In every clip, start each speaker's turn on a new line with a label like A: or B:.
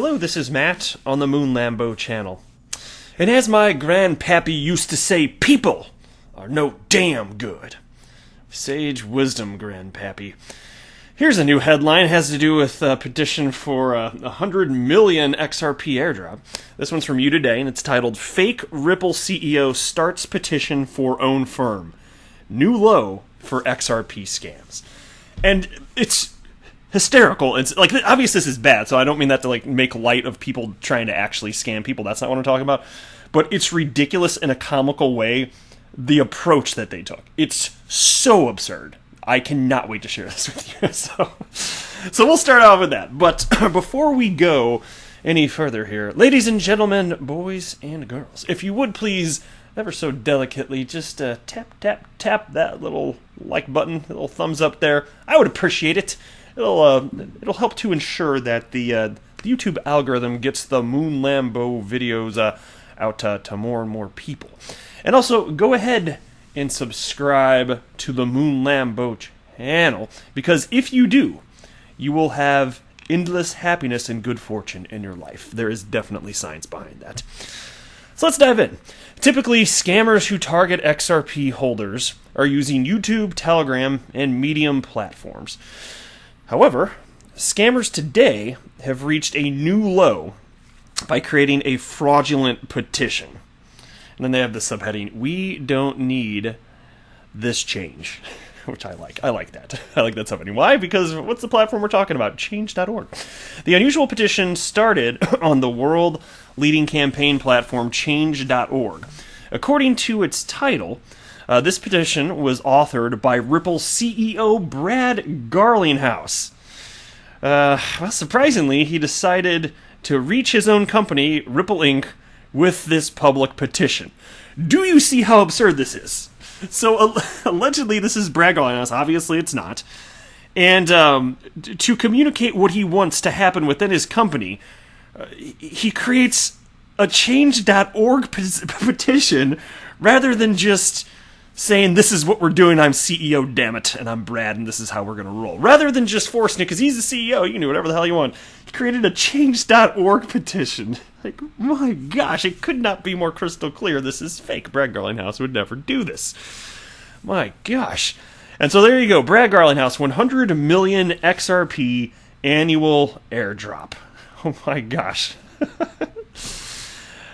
A: Hello, this is Matt on the Moon Lambo channel. And as my grandpappy used to say, people are no damn good. Sage wisdom, grandpappy. Here's a new headline. It has to do with a petition for 100 million XRP airdrop. This one's from You Today, and it's titled, Fake Ripple CEO Starts Petition for Own Firm. New Low for XRP Scams. And it's hysterical. It's like, obviously this is bad, so I don't mean that to like make light of people trying to actually scam people. That's not what I'm talking about. But it's ridiculous in a comical way, the approach that they took. It's so absurd. I cannot wait to share this with you. So we'll start off with that. But before we go any further here, ladies and gentlemen, boys and girls, if you would please, ever so delicately, just tap, tap, tap that little like button, little thumbs up there. I would appreciate it. It'll help to ensure that the YouTube algorithm gets the Moon Lambo videos out to more and more people. And also, go ahead and subscribe to the Moon Lambo channel, because if you do, you will have endless happiness and good fortune in your life. There is definitely science behind that. So let's dive in. Typically, scammers who target XRP holders are using YouTube, Telegram, and Medium platforms. However, scammers today have reached a new low by creating a fraudulent petition. And then they have the subheading, "We don't need this change," which I like. I like that. I like that subheading. Why? Because what's the platform we're talking about? Change.org. The unusual petition started on the world-leading campaign platform Change.org. According to its title, this petition was authored by Ripple CEO Brad Garlinghouse. Well, surprisingly, he decided to reach his own company, Ripple Inc., with this public petition. Do you see how absurd this is? So, allegedly, this is Brad Garlinghouse. Obviously, it's not. And to communicate what he wants to happen within his company, he creates a Change.org petition rather than just saying, "This is what we're doing, I'm CEO, damn it, and I'm Brad, and this is how we're going to roll." Rather than just forcing it, because he's the CEO, you can do whatever the hell you want. He created a Change.org petition. Like, my gosh, it could not be more crystal clear. This is fake. Brad Garlinghouse would never do this. My gosh. And so there you go. Brad Garlinghouse, 100 million XRP annual airdrop. Oh my gosh.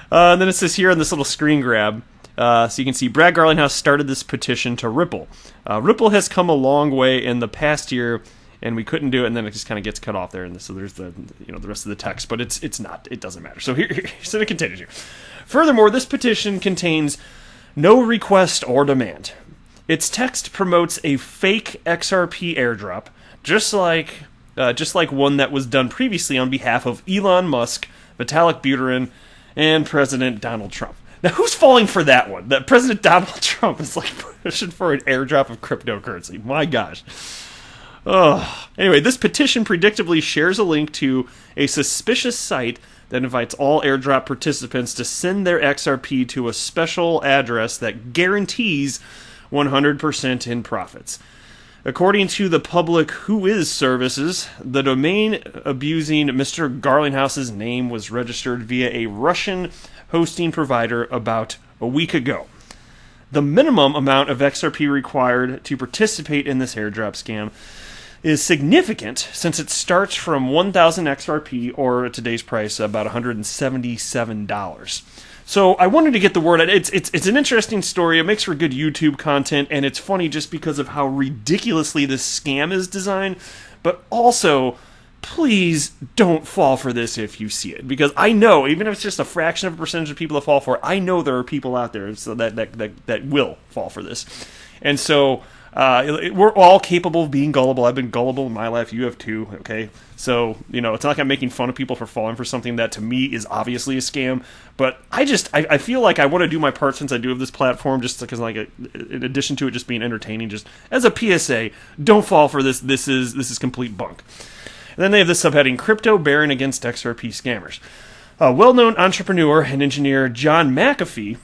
A: And then it says here on this little screen grab, so you can see Brad Garlinghouse started this petition to Ripple. Ripple has come a long way in the past year, and we couldn't do it, and then it just kind of gets cut off there, and so there's the the rest of the text, but it doesn't matter. So so it continues here. Furthermore, this petition contains no request or demand. Its text promotes a fake XRP airdrop, just like one that was done previously on behalf of Elon Musk, Vitalik Buterin, and President Donald Trump. Now, who's falling for that one? That President Donald Trump is like pushing for an airdrop of cryptocurrency. My gosh. Anyway, this petition predictably shares a link to a suspicious site that invites all airdrop participants to send their XRP to a special address that guarantees 100% in profits. According to the public Whois services, the domain abusing Mr. Garlinghouse's name was registered via a Russian hosting provider about a week ago. The minimum amount of XRP required to participate in this airdrop scam is significant, since it starts from 1,000 XRP, or at today's price, about $177. So I wanted to get the word out. It's an interesting story. It makes for good YouTube content, and it's funny just because of how ridiculously this scam is designed. But also, please don't fall for this if you see it, because I know, even if it's just a fraction of a percentage of people that fall for it, I know there are people out there so that will fall for this. And so we're all capable of being gullible. I've been gullible in my life. You have too, okay? So, it's not like I'm making fun of people for falling for something that to me is obviously a scam. But I feel like I want to do my part since I do have this platform, just because, like, in addition to it just being entertaining, just as a PSA, don't fall for this. This is complete bunk. And then they have this subheading, Crypto Baron Against XRP Scammers. Well-known entrepreneur and engineer John McAfee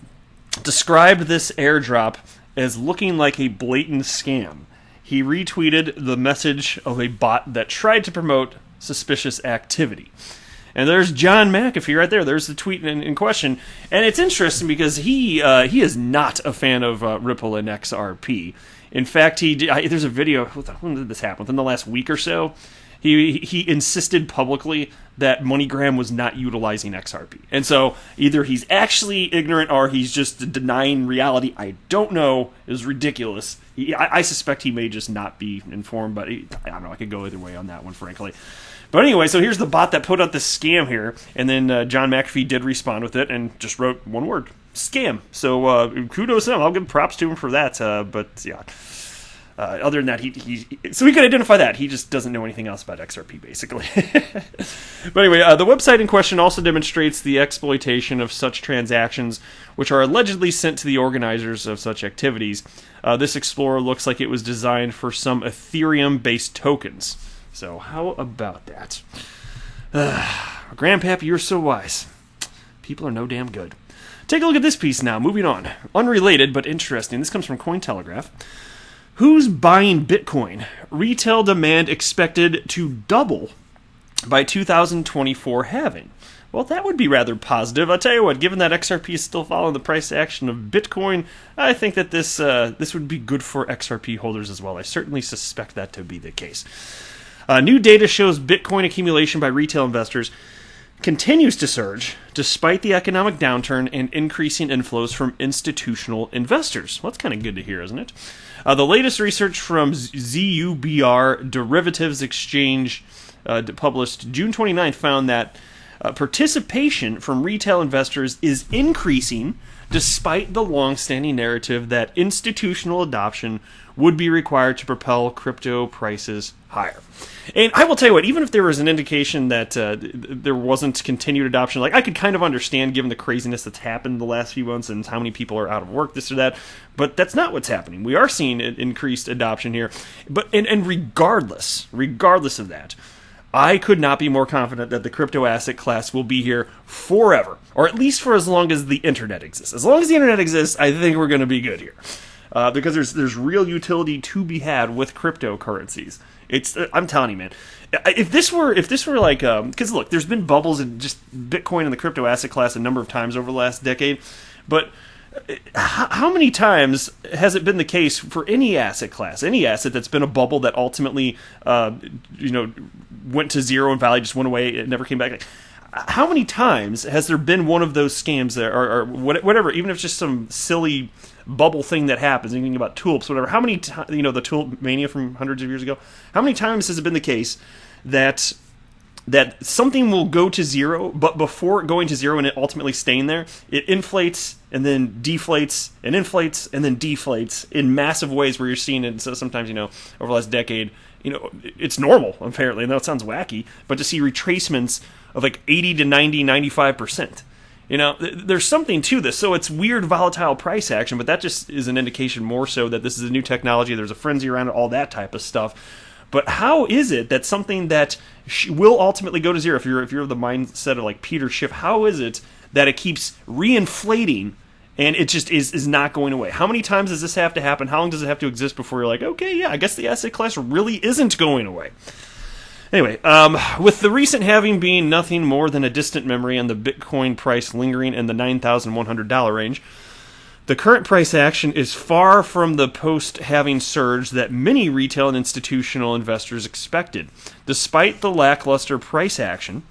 A: described this airdrop as looking like a blatant scam. He retweeted the message of a bot that tried to promote suspicious activity. And there's John McAfee right there. There's the tweet in question. And it's interesting because he is not a fan of Ripple and XRP. In fact, there's a video. When did this happen? Within the last week or so, he insisted publicly that MoneyGram was not utilizing XRP. And so either he's actually ignorant or he's just denying reality. I don't know. It was ridiculous. I suspect he may just not be informed, but I don't know. I could go either way on that one, frankly. But anyway, so here's the bot that put out this scam here, and then John McAfee did respond with it and just wrote one word: scam. So kudos to him. I'll give props to him for that. But yeah, other than that, he could identify that. He just doesn't know anything else about XRP, basically. But anyway, the website in question also demonstrates the exploitation of such transactions, which are allegedly sent to the organizers of such activities. This Explorer looks like it was designed for some Ethereum-based tokens. So how about that? Grandpappy, you're so wise. People are no damn good. Take a look at this piece now. Moving on. Unrelated, but interesting. This comes from Cointelegraph. Who's buying Bitcoin? Retail demand expected to double by 2024 halving. Well, that would be rather positive. I'll tell you what, given that XRP is still following the price action of Bitcoin, I think that this would be good for XRP holders as well. I certainly suspect that to be the case. New data shows Bitcoin accumulation by retail investors continues to surge despite the economic downturn and increasing inflows from institutional investors. Well, that's kind of good to hear, isn't it? The latest research from ZUBR Derivatives Exchange published June 29th found that participation from retail investors is increasing despite the long-standing narrative that institutional adoption would be required to propel crypto prices higher. And I will tell you what, even if there was an indication that there wasn't continued adoption, like I could kind of understand given the craziness that's happened the last few months and how many people are out of work, this or that, but that's not what's happening. We are seeing increased adoption here. But and regardless of that, I could not be more confident that the crypto asset class will be here forever, or at least for as long as the internet exists. As long as the internet exists, I think we're going to be good here. Because there's real utility to be had with cryptocurrencies. I'm telling you, man. If this were like, because look, there's been bubbles in just Bitcoin and the crypto asset class a number of times over the last decade, but how many times has it been the case for any asset class, any asset that's been a bubble that ultimately, went to zero and value, just went away, it never came back? Like, how many times has there been one of those scams there, or whatever, even if it's just some silly bubble thing that happens, anything about tulips, whatever, how many times, the tulip mania from hundreds of years ago, how many times has it been the case that something will go to zero, but before going to zero and it ultimately staying there, it inflates and then deflates and inflates and then deflates in massive ways where you're seeing it. So sometimes, over the last decade, it's normal, apparently. I know it sounds wacky, but to see retracements of like 80 to 90, 95%. There's something to this. So it's weird, volatile price action, but that just is an indication more so that this is a new technology. There's a frenzy around it, all that type of stuff. But how is it that something that will ultimately go to zero, if you're of the mindset of like Peter Schiff, how is it that it keeps reinflating and it just is not going away? How many times does this have to happen? How long does it have to exist before you're like, okay, yeah, I guess the asset class really isn't going away? Anyway, with the recent halving being nothing more than a distant memory and the Bitcoin price lingering in the $9,100 range, the current price action is far from the post-halving surge that many retail and institutional investors expected. Despite the lackluster price action,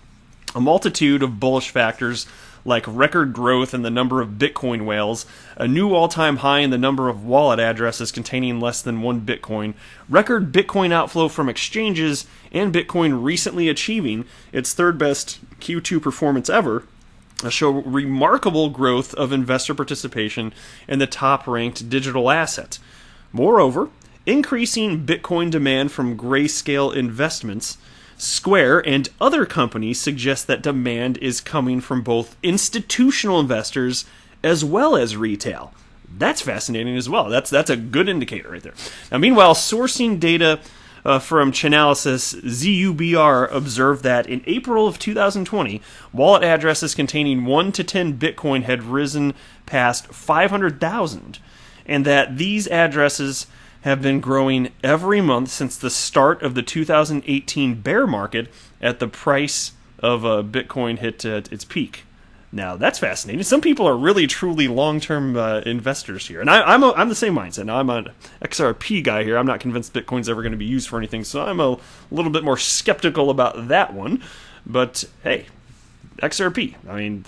A: a multitude of bullish factors like record growth in the number of Bitcoin whales, a new all-time high in the number of wallet addresses containing less than one Bitcoin, record Bitcoin outflow from exchanges, and Bitcoin recently achieving its third-best Q2 performance ever, show remarkable growth of investor participation in the top-ranked digital asset. Moreover, increasing Bitcoin demand from Grayscale Investments, Square, and other companies suggest that demand is coming from both institutional investors as well as retail. That's fascinating as well. That's a good indicator right there. Now, meanwhile, sourcing data from Chainalysis, ZUBR observed that in April of 2020, wallet addresses containing 1 to 10 Bitcoin had risen past 500,000, and that these addresses have been growing every month since the start of the 2018 bear market at the price of Bitcoin hit its peak. Now, that's fascinating. Some people are really, truly long-term investors here. And I'm the same mindset. Now, I'm an XRP guy here. I'm not convinced Bitcoin's ever going to be used for anything, so I'm a little bit more skeptical about that one. But, hey, XRP. I mean,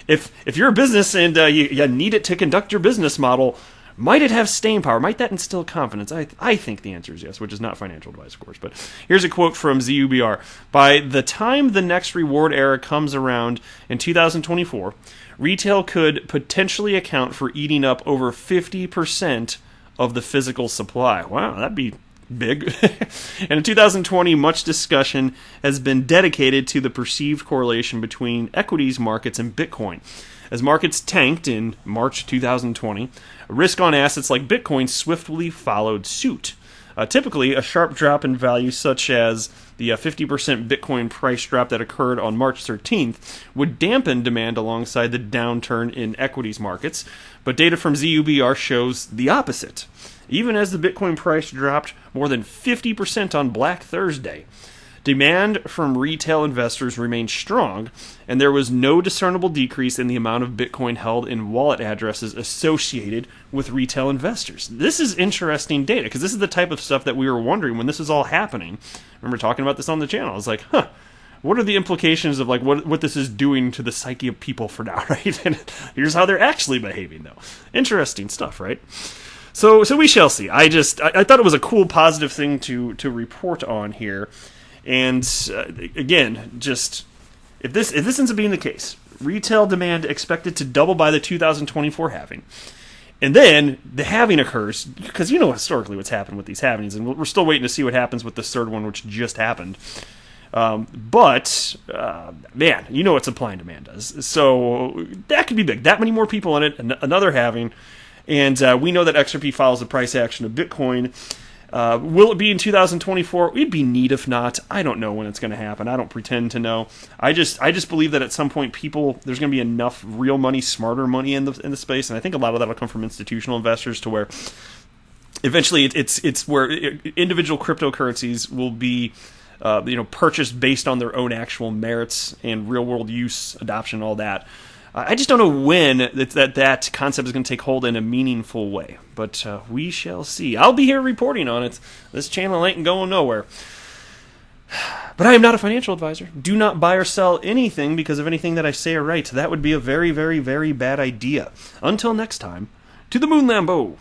A: if you're a business and you need it to conduct your business model, might it have staying power? Might that instill confidence? I think the answer is yes, which is not financial advice, of course. But here's a quote from ZUBR. By the time the next reward era comes around in 2024, retail could potentially account for eating up over 50% of the physical supply. Wow, that'd be big. And in 2020, much discussion has been dedicated to the perceived correlation between equities markets and Bitcoin. As markets tanked in March 2020, risk on assets like Bitcoin swiftly followed suit. Typically, a sharp drop in value, such as the 50% Bitcoin price drop that occurred on March 13th, would dampen demand alongside the downturn in equities markets. But data from ZUBR shows the opposite. Even as the Bitcoin price dropped more than 50% on Black Thursday, demand from retail investors remained strong, and there was no discernible decrease in the amount of Bitcoin held in wallet addresses associated with retail investors. This is interesting data, because this is the type of stuff that we were wondering when this was all happening. I remember talking about this on the channel. I was like, what are the implications of like what this is doing to the psyche of people for now, right? And here's how they're actually behaving, though. Interesting stuff, right? So we shall see. I thought it was a cool, positive thing to report on here. And again, just if this ends up being the case, retail demand expected to double by the 2024 halving, and then the halving occurs, because you know historically what's happened with these halvings, and we're still waiting to see what happens with this third one, which just happened. But man, you know what supply and demand does. So that could be big. That many more people in it, another halving, and we know that XRP follows the price action of Bitcoin. Will it be in 2024? It'd be neat if not. I don't know when it's going to happen. I don't pretend to know. I just believe that at some point there's going to be enough real money, smarter money in the space, and I think a lot of that will come from institutional investors to where eventually it's where individual cryptocurrencies will be purchased based on their own actual merits and real world use, adoption, all that. I just don't know when that concept is going to take hold in a meaningful way, but we shall see. I'll be here reporting on it. This channel ain't going nowhere. But I am not a financial advisor. Do not buy or sell anything because of anything that I say or write. That would be a very, very, very bad idea. Until next time, to the moon, Lambo.